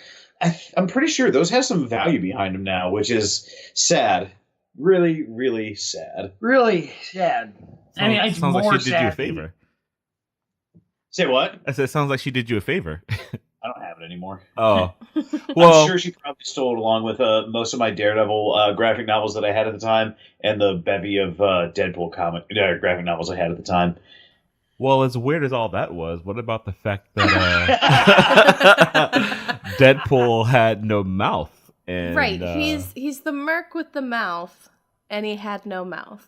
I'm pretty sure those have some value behind them now, which is sad. Really, really sad. Really sad. I mean, it's sounds more like she did you a sad. favor. Say what? I said, it sounds like she did you a favor. I don't have it anymore. Oh, well, I'm sure she probably stole it along with most of my Daredevil graphic novels that I had at the time, and the bevy of Deadpool graphic novels I had at the time. Well, as weird as all that was, what about the fact that Deadpool had no mouth? And, right, he's the Merc with the mouth, and he had no mouth.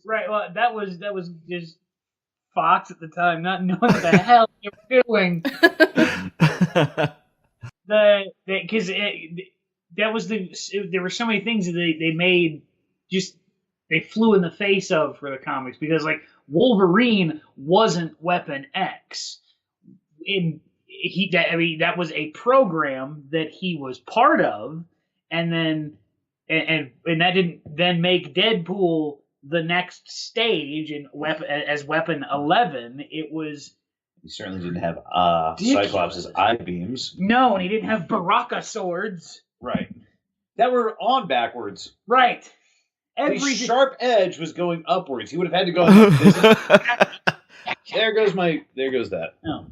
Right. Well, that was just Fox at the time, not knowing what the hell they were doing. Because that was there were so many things that they made they flew in the face of for the comics, because like Wolverine wasn't Weapon X. That was a program that he was part of, and then and that didn't then make Deadpool the next stage in Weapon 11. It was. He certainly didn't have Cyclops' eye beams. No, and he didn't have Baraka swords. Right. That were on backwards. Right. The sharp edge was going upwards. He would have had to go like this. There goes that. Oh.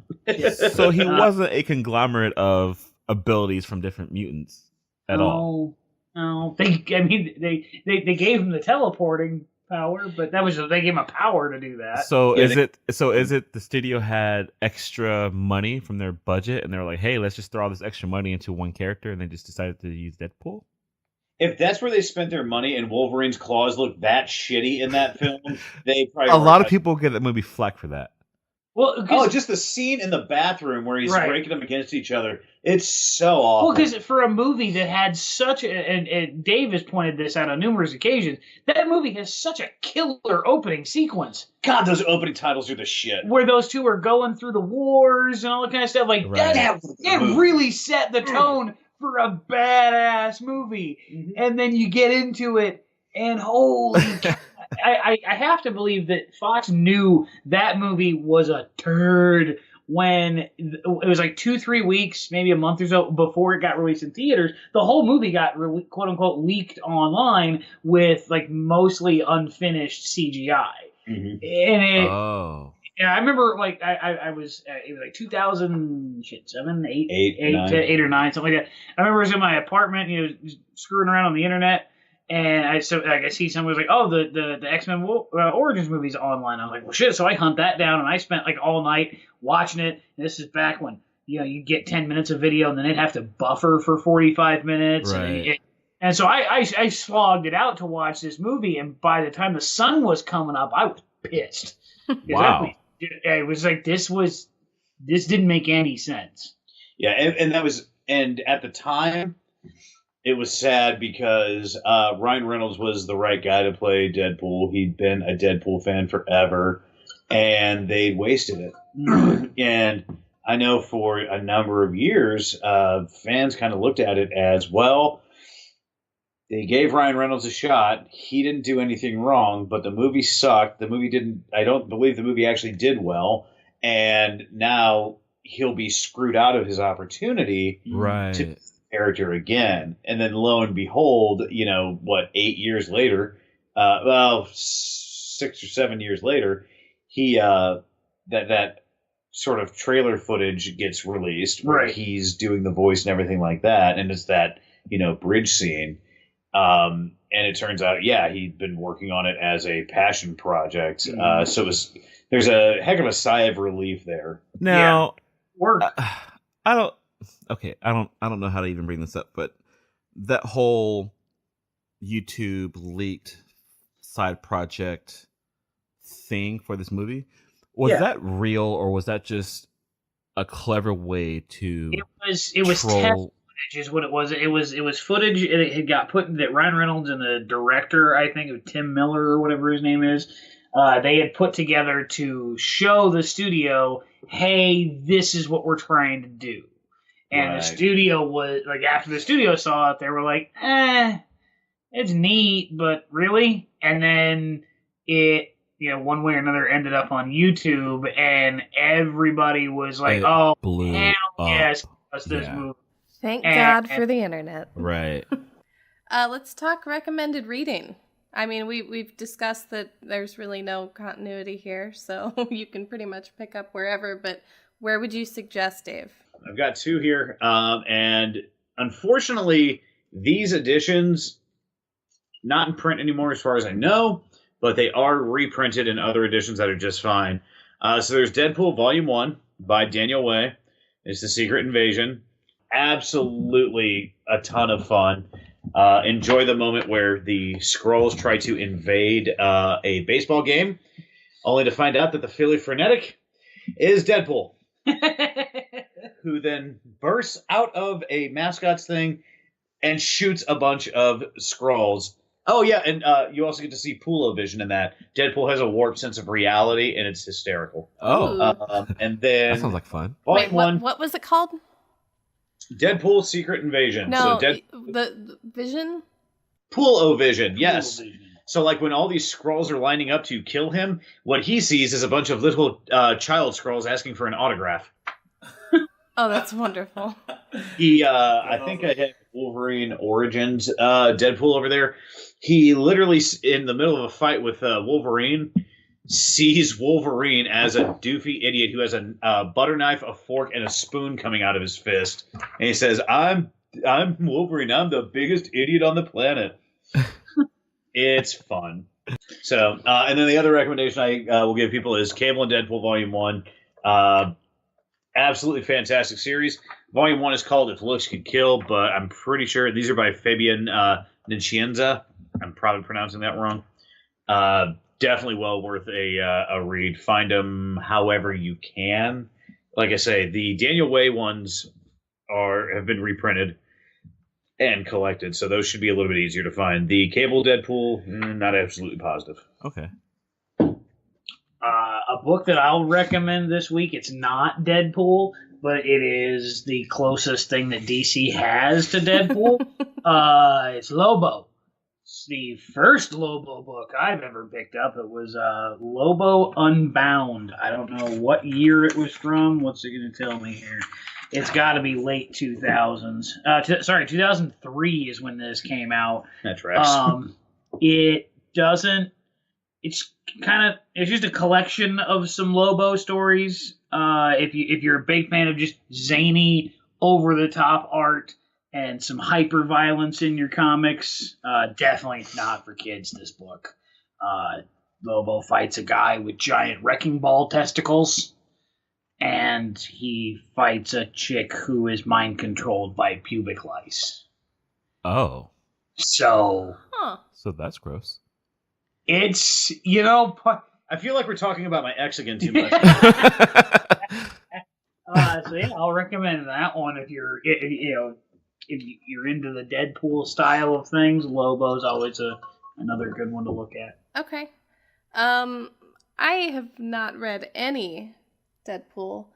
So he wasn't a conglomerate of abilities from different mutants at all. No. They gave him the teleporting power, but they gave him a power to do that. So is it the studio had extra money from their budget and they were like, hey, let's just throw all this extra money into one character, and they just decided to use Deadpool? If that's where they spent their money and Wolverine's claws look that shitty in that film, they probably a lot of people get that movie flack for that. Well, just the scene in the bathroom where he's breaking them against each other. It's so awful. Well, because for a movie that had such and Dave has pointed this out on numerous occasions, that movie has such a killer opening sequence. God, those opening titles are the shit. Where those two are going through the wars and all that kind of stuff. Like, that really set the tone for a badass movie. Mm-hmm. And then you get into it, and holy cow. I have to believe that Fox knew that movie was a turd when it was like 2-3 weeks, maybe a month or so before it got released in theaters. The whole movie got quote unquote leaked online with like mostly unfinished CGI. Mm-hmm. And I remember like I was it was like 2007, 8 or 9, something like that. I remember I was in my apartment, screwing around on the internet. And I see someone was like, oh, the X-Men Origins movie's online. I was like, well, shit. So I hunt that down, and I spent like all night watching it. And this is back when you get 10 minutes of video, and then it'd have to buffer for 45 minutes. Right. And so I slogged it out to watch this movie. And by the time the sun was coming up, I was pissed. Wow. It was like this didn't make any sense. Yeah, and at the time. It was sad because Ryan Reynolds was the right guy to play Deadpool. He'd been a Deadpool fan forever, and they'd wasted it. And I know for a number of years, fans kind of looked at it as, well, they gave Ryan Reynolds a shot. He didn't do anything wrong, but the movie sucked. I don't believe the movie actually did well. And now he'll be screwed out of his opportunity to character again. And then lo and behold, 8 years later, 6 or 7 years later, he that sort of trailer footage gets released where he's doing the voice and everything like that, and it's that bridge scene. And it turns out, yeah, he'd been working on it as a passion project. So there's a heck of a sigh of relief there. Now, Work. I don't know how to even bring this up, but that whole YouTube leaked side project thing for this movie, was that real, or was that just a clever way to It was test footage is what it was. It was footage. It had got put that Ryan Reynolds and the director, I think of Tim Miller or whatever his name is, they had put together to show the studio, hey, this is what we're trying to do. And the studio was like, after the studio saw it, they were like, it's neat, but really? And then it, one way or another ended up on YouTube, and everybody was like, hell yes, let's this movie. Thank God for the internet. Right. Let's talk recommended reading. I mean, we've discussed that there's really no continuity here, so you can pretty much pick up wherever, but where would you suggest, Dave? I've got two here, and unfortunately, these editions, not in print anymore as far as I know, but they are reprinted in other editions that are just fine. So there's Deadpool Volume 1 by Daniel Way. It's The Secret Invasion. Absolutely a ton of fun. Enjoy the moment where the Skrulls try to invade a baseball game, only to find out that the Philly Frenetic is Deadpool, who then bursts out of a mascot's thing and shoots a bunch of Skrulls. Oh, yeah, and you also get to see Pulo Vision in that. Deadpool has a warped sense of reality, and it's hysterical. Oh. And then... That sounds like fun. Wait, what was it called? Deadpool Secret Invasion. No, so the Vision? Pulo Vision, yes. So, like, when all these Skrulls are lining up to kill him, what he sees is a bunch of little child Skrulls asking for an autograph. Oh, that's wonderful. I think I had Wolverine Origins Deadpool over there. He literally, in the middle of a fight with Wolverine, sees Wolverine as a doofy idiot who has a butter knife, a fork, and a spoon coming out of his fist. And he says, I'm Wolverine. I'm the biggest idiot on the planet. It's fun. So, and then the other recommendation I will give people is Cable and Deadpool Volume 1. Absolutely fantastic series. Volume 1 is called If Looks Could Kill, but I'm pretty sure these are by Fabian Nicienza. I'm probably pronouncing that wrong. Definitely well worth a read. Find them however you can. Like I say, the Daniel Way ones have been reprinted and collected, so those should be a little bit easier to find. The Cable Deadpool, not absolutely positive. Okay. A book that I'll recommend this week, it's not Deadpool, but it is the closest thing that DC has to Deadpool. It's Lobo. It's the first Lobo book I've ever picked up. It was Lobo Unbound. I don't know what year it was from. What's it going to tell me here? It's got to be late 2000s. 2003 is when this came out. That tracks. It's just a collection of some Lobo stories. If you're a big fan of just zany, over the top art and some hyper violence in your comics, definitely not for kids. This book. Lobo fights a guy with giant wrecking ball testicles, and he fights a chick who is mind controlled by pubic lice. Oh. So That's gross. It's, I feel like we're talking about my ex again too much. So yeah, I'll recommend that one if you're into the Deadpool style of things. Lobo's always another good one to look at. Okay. I have not read any Deadpool,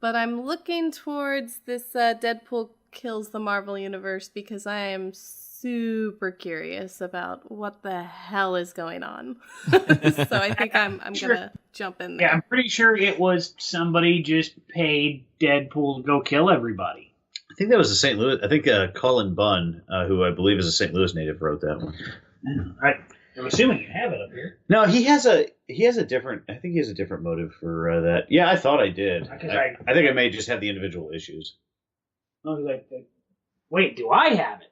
but I'm looking towards this Deadpool Kills the Marvel Universe because I am super curious about what the hell is going on. So I think I'm gonna jump in there. Yeah, I'm pretty sure it was somebody just paid Deadpool to go kill everybody. I think that was a St. Louis. I think Colin Bunn, who I believe is a St. Louis native, wrote that one. I'm assuming you have it up here. No, he has a different. I think he has a different motive for that. Yeah, I thought I did. I think I may just have the individual issues. Wait, do I have it?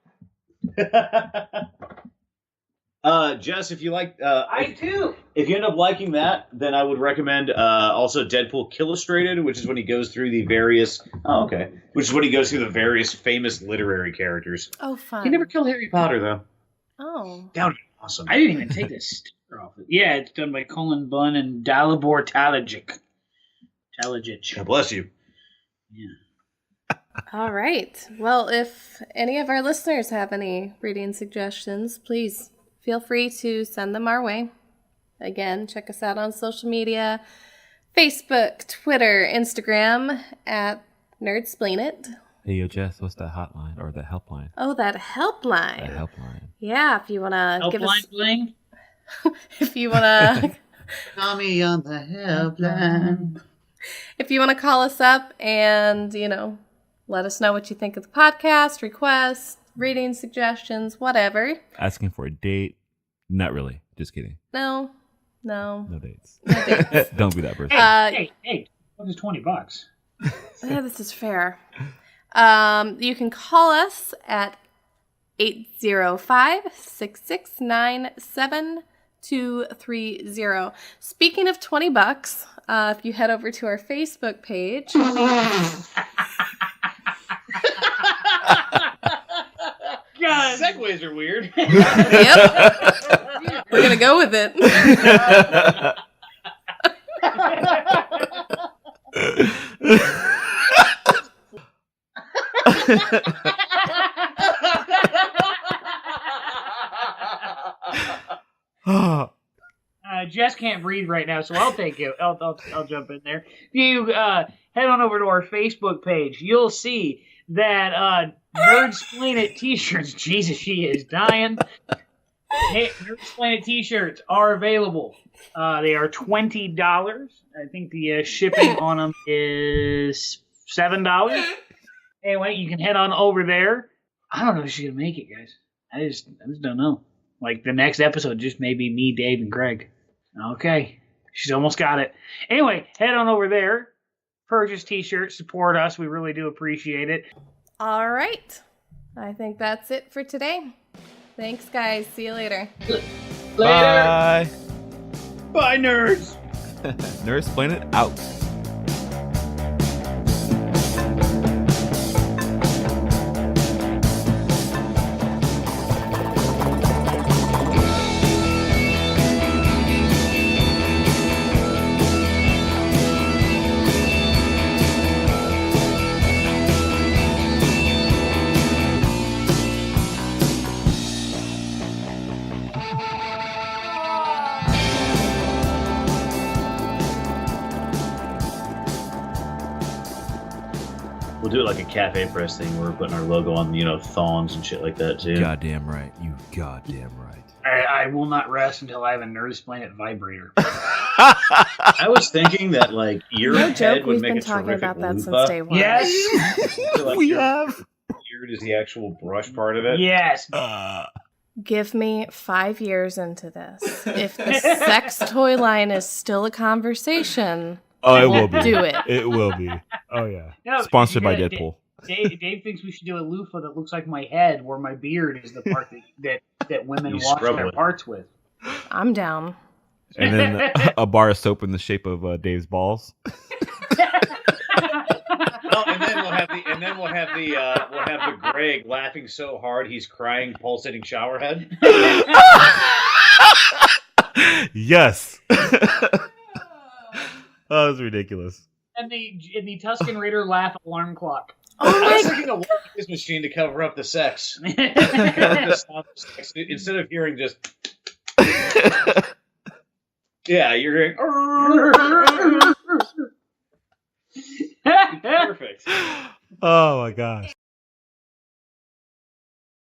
Jess, if you like, I do. if you end up liking that, then I would recommend also Deadpool Illustrated, which is when he goes through the various. Oh, okay. Which is when he goes through the various famous literary characters. Oh, fun. He never killed Harry Potter, though. Oh. That would be awesome. I didn't even take this sticker off it. Yeah, it's done by Colin Bunn and Dalibor Talajic. God bless you. Yeah. All right. Well, if any of our listeners have any reading suggestions, please feel free to send them our way. Again, check us out on social media, Facebook, Twitter, Instagram at Nerdsplain It. Hey, yo, Jess, what's that hotline or that helpline? Oh, that helpline. That helpline. Yeah, if you want to give us... Helpline bling? If you want to... Call me on the helpline. If you want to call us up and, let us know what you think of the podcast, requests, reading suggestions, whatever. Asking for a date? Not really. Just kidding. No. No dates. No dates. Don't be that person. Hey, what is $20? Yeah, this is fair. You can call us at 805-669-7230. Speaking of $20, if you head over to our Facebook page. God. Segues are weird. Yep. We're going to go with it. Jess can't breathe right now, so I'll take it. I'll jump in there. If you head on over to our Facebook page, you'll see that Nerdsplain It t-shirts. Jesus, she is dying. Hey, Nerdsplain It t-shirts are available. They are $20. I think the shipping on them is $7. Anyway, you can head on over there. I don't know if she's gonna make it, guys. I just don't know. Like the next episode, just maybe me, Dave, and Greg. Okay, she's almost got it. Anyway, head on over there, purchase t-shirts, support us. We really do appreciate it. All right. I think that's it for today. Thanks, guys. See you later. Bye. Bye, nerds. Nerdsplain It out. We'll do it like a cafe press thing where we're putting our logo on, thongs and shit like that too. Goddamn right. You goddamn right. I will not rest until I have a Nerdsplain It vibrator. I was thinking that your No head joke, would we've make been a talking terrific about that loofah. since day one. Yes. So, We your have. beard is the actual brush part of it. Yes. Give me 5 years into this. If the sex toy line is still a conversation, Oh, it will be. do it. It will be. Oh, yeah. No, Sponsored by yeah, Deadpool. Dave thinks we should do a loofah that looks like my head, where my beard is the part that women You wash scrub their with. parts with. I'm down. And then a bar of soap in the shape of Dave's balls. Oh, and then we'll have the Greg laughing so hard he's crying, pulsating shower head. Yes. Oh, that's ridiculous. And the Tuscan Raider laugh alarm clock. Oh I was my thinking of this machine to cover up the sex. Cover the sound of sex. Instead of hearing just. Yeah, you're hearing. Perfect. Oh my gosh.